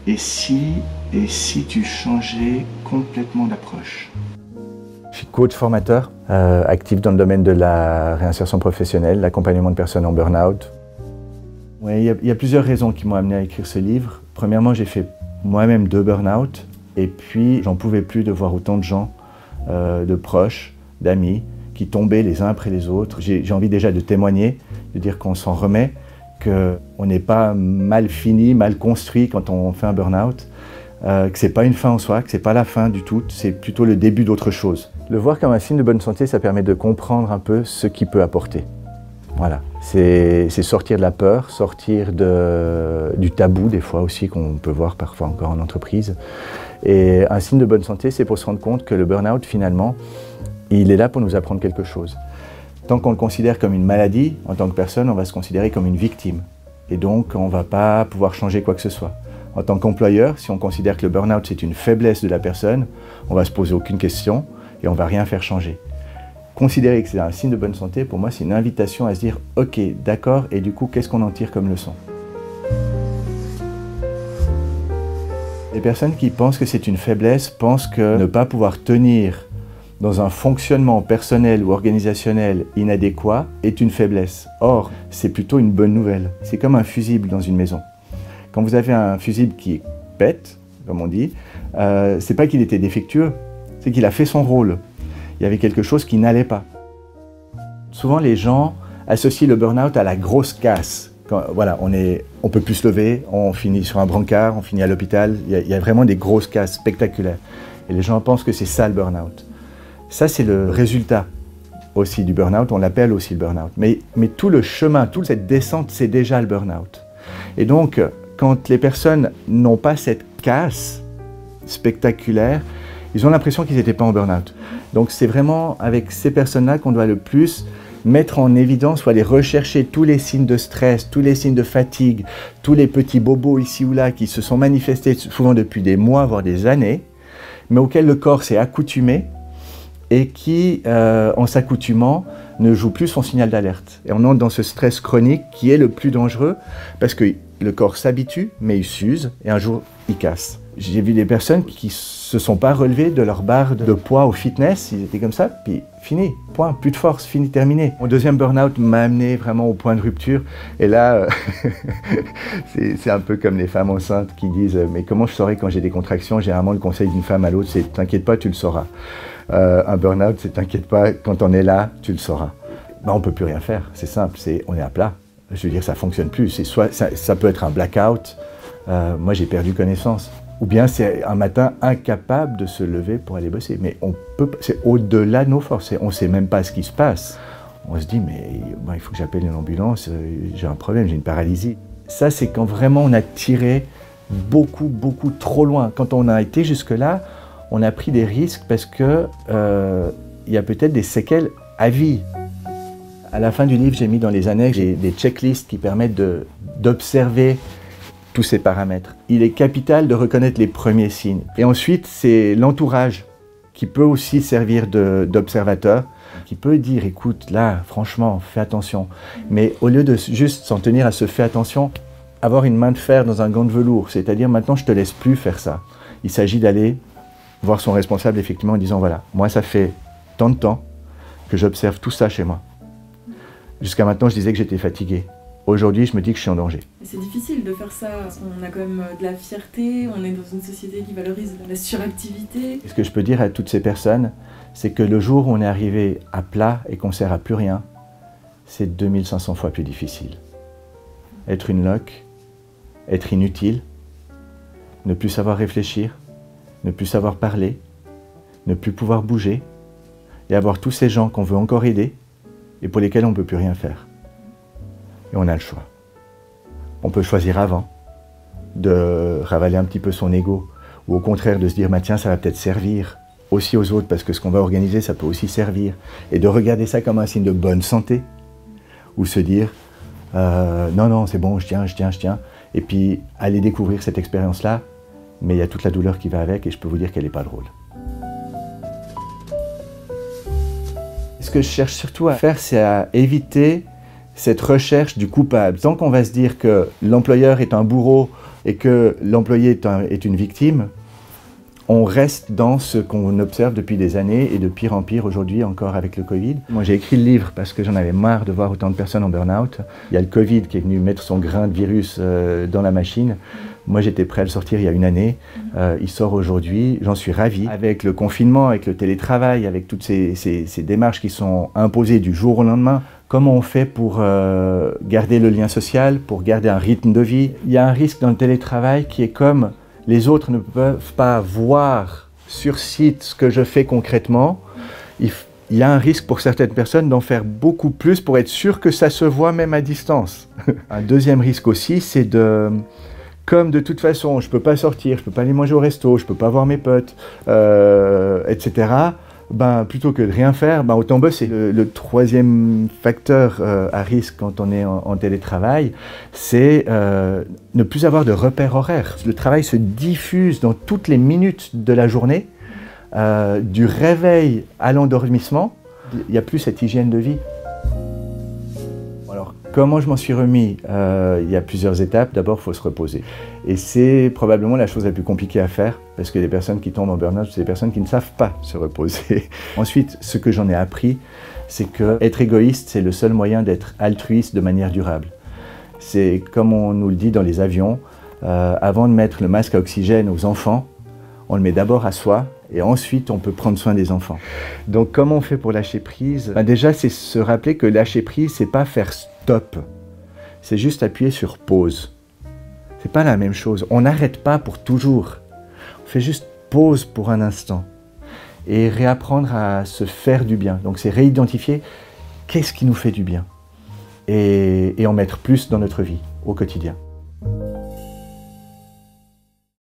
Et si tu changeais complètement d'approche? Je suis coach formateur, actif dans le domaine de la réinsertion professionnelle, l'accompagnement de personnes en burn-out. Ouais, il y a plusieurs raisons qui m'ont amené à écrire ce livre. Premièrement, j'ai fait moi-même 2 burn-out, et puis j'en pouvais plus de voir autant de gens, de proches, d'amis, qui tombaient les uns après les autres. J'ai envie déjà de témoigner, de dire qu'on s'en remet, qu'on n'est pas mal fini, mal construit quand on fait un burn-out, que c'est pas une fin en soi, que c'est pas la fin du tout, c'est plutôt le début d'autre chose. Le voir comme un signe de bonne santé, ça permet de comprendre un peu ce qu'il peut apporter. Voilà, c'est sortir de la peur, sortir du tabou des fois aussi qu'on peut voir parfois encore en entreprise. Et un signe de bonne santé, c'est pour se rendre compte que le burn-out finalement, il est là pour nous apprendre quelque chose. Tant qu'on le considère comme une maladie, en tant que personne, on va se considérer comme une victime. Et donc, on ne va pas pouvoir changer quoi que ce soit. En tant qu'employeur, si on considère que le burn-out, c'est une faiblesse de la personne, on ne va se poser aucune question et on ne va rien faire changer. Considérer que c'est un signe de bonne santé, pour moi, c'est une invitation à se dire « Ok, d'accord, et du coup, qu'est-ce qu'on en tire comme leçon ?» Les personnes qui pensent que c'est une faiblesse pensent que ne pas pouvoir tenir dans un fonctionnement personnel ou organisationnel inadéquat est une faiblesse. Or, c'est plutôt une bonne nouvelle. C'est comme un fusible dans une maison. Quand vous avez un fusible qui pète, comme on dit, c'est pas qu'il était défectueux, c'est qu'il a fait son rôle. Il y avait quelque chose qui n'allait pas. Souvent, les gens associent le burn-out à la grosse casse. Voilà, on peut plus se lever, on finit sur un brancard, on finit à l'hôpital. Il y a vraiment des grosses casses spectaculaires. Et les gens pensent que c'est ça le burn-out. Ça, c'est le résultat aussi du burn-out, on l'appelle aussi le burn-out. Mais tout le chemin, toute cette descente, c'est déjà le burn-out. Et donc, quand les personnes n'ont pas cette casse spectaculaire, ils ont l'impression qu'ils n'étaient pas en burn-out. Donc c'est vraiment avec ces personnes-là qu'on doit le plus mettre en évidence ou aller rechercher tous les signes de stress, tous les signes de fatigue, tous les petits bobos ici ou là qui se sont manifestés souvent depuis des mois, voire des années, mais auxquels le corps s'est accoutumé et qui, en s'accoutumant, ne joue plus son signal d'alerte. Et on entre dans ce stress chronique qui est le plus dangereux parce que le corps s'habitue, mais il s'use et un jour, il casse. J'ai vu des personnes qui se sont pas relevées de leur barre de poids au fitness, ils étaient comme ça, puis fini, point, plus de force, fini, terminé. Mon deuxième burn-out m'a amené vraiment au point de rupture, et là, c'est un peu comme les femmes enceintes qui disent « mais comment je saurai quand j'ai des contractions ?» Généralement, le conseil d'une femme à l'autre, c'est « t'inquiète pas, tu le sauras ». Un burn-out, c'est « t'inquiète pas, quand on est là, tu le sauras ». Ben, on peut plus rien faire, c'est simple, on est à plat. Je veux dire, ça fonctionne plus, soit ça peut être un blackout, moi j'ai perdu connaissance. Ou bien c'est un matin incapable de se lever pour aller bosser. Mais c'est au-delà de nos forces. On ne sait même pas ce qui se passe. On se dit, mais il faut que j'appelle une ambulance, j'ai un problème, j'ai une paralysie. Ça, c'est quand vraiment on a tiré beaucoup, beaucoup trop loin. Quand on a été jusque-là, on a pris des risques parce qu'il y a peut-être des séquelles à vie. À la fin du livre, j'ai mis dans les annexes des checklists qui permettent d'observer tous ces paramètres. Il est capital de reconnaître les premiers signes. Et ensuite, c'est l'entourage qui peut aussi servir d'observateur, qui peut dire, écoute, là, franchement, fais attention. Mais au lieu de juste s'en tenir à ce fais attention, avoir une main de fer dans un gant de velours, c'est-à-dire maintenant, je te laisse plus faire ça. Il s'agit d'aller voir son responsable, effectivement, en disant, voilà, moi, ça fait tant de temps que j'observe tout ça chez moi. Jusqu'à maintenant, je disais que j'étais fatigué. Aujourd'hui, je me dis que je suis en danger. C'est difficile de faire ça, parce qu'on a quand même de la fierté, on est dans une société qui valorise la suractivité. Ce que je peux dire à toutes ces personnes, c'est que le jour où on est arrivé à plat et qu'on ne sert à plus rien, c'est 2500 fois plus difficile. Être une loque, être inutile, ne plus savoir réfléchir, ne plus savoir parler, ne plus pouvoir bouger, et avoir tous ces gens qu'on veut encore aider et pour lesquels on ne peut plus rien faire. Et on a le choix. On peut choisir avant de ravaler un petit peu son ego, ou au contraire de se dire, bah, tiens, ça va peut-être servir aussi aux autres, parce que ce qu'on va organiser, ça peut aussi servir, et de regarder ça comme un signe de bonne santé, ou se dire, non, non, c'est bon, je tiens, et puis aller découvrir cette expérience-là, mais il y a toute la douleur qui va avec, et je peux vous dire qu'elle n'est pas drôle. Ce que je cherche surtout à faire, c'est à éviter cette recherche du coupable. Tant qu'on va se dire que l'employeur est un bourreau et que l'employé est une victime, on reste dans ce qu'on observe depuis des années et de pire en pire aujourd'hui encore avec le Covid. Moi j'ai écrit le livre parce que j'en avais marre de voir autant de personnes en burn-out. Il y a le Covid qui est venu mettre son grain de virus dans la machine. Moi j'étais prêt à le sortir il y a une année, il sort aujourd'hui, j'en suis ravi. Avec le confinement, avec le télétravail, avec toutes ces démarches qui sont imposées du jour au lendemain, comment on fait pour garder le lien social, pour garder un rythme de vie? Il y a un risque dans le télétravail qui est comme les autres ne peuvent pas voir sur site ce que je fais concrètement. Il y a un risque pour certaines personnes d'en faire beaucoup plus pour être sûr que ça se voit même à distance. Un deuxième risque aussi, c'est comme de toute façon, je ne peux pas sortir, je ne peux pas aller manger au resto, je ne peux pas voir mes potes, etc., plutôt que de rien faire, autant bosser. Le troisième facteur à risque quand on est en télétravail, c'est ne plus avoir de repères horaires. Le travail se diffuse dans toutes les minutes de la journée, du réveil à l'endormissement, il n'y a plus cette hygiène de vie. Alors, comment je m'en suis remis? Il y a plusieurs étapes. D'abord, il faut se reposer. Et c'est probablement la chose la plus compliquée à faire, parce que les personnes qui tombent en burn-out, c'est des personnes qui ne savent pas se reposer. Ensuite, ce que j'en ai appris, c'est que être égoïste, c'est le seul moyen d'être altruiste de manière durable. C'est comme on nous le dit dans les avions, avant de mettre le masque à oxygène aux enfants, on le met d'abord à soi, et ensuite on peut prendre soin des enfants. Donc comment on fait pour lâcher prise? Déjà, c'est se rappeler que lâcher prise, c'est pas faire stop, c'est juste appuyer sur pause. C'est pas la même chose, on n'arrête pas pour toujours, on fait juste pause pour un instant et réapprendre à se faire du bien. Donc c'est réidentifier qu'est-ce qui nous fait du bien et en mettre plus dans notre vie au quotidien.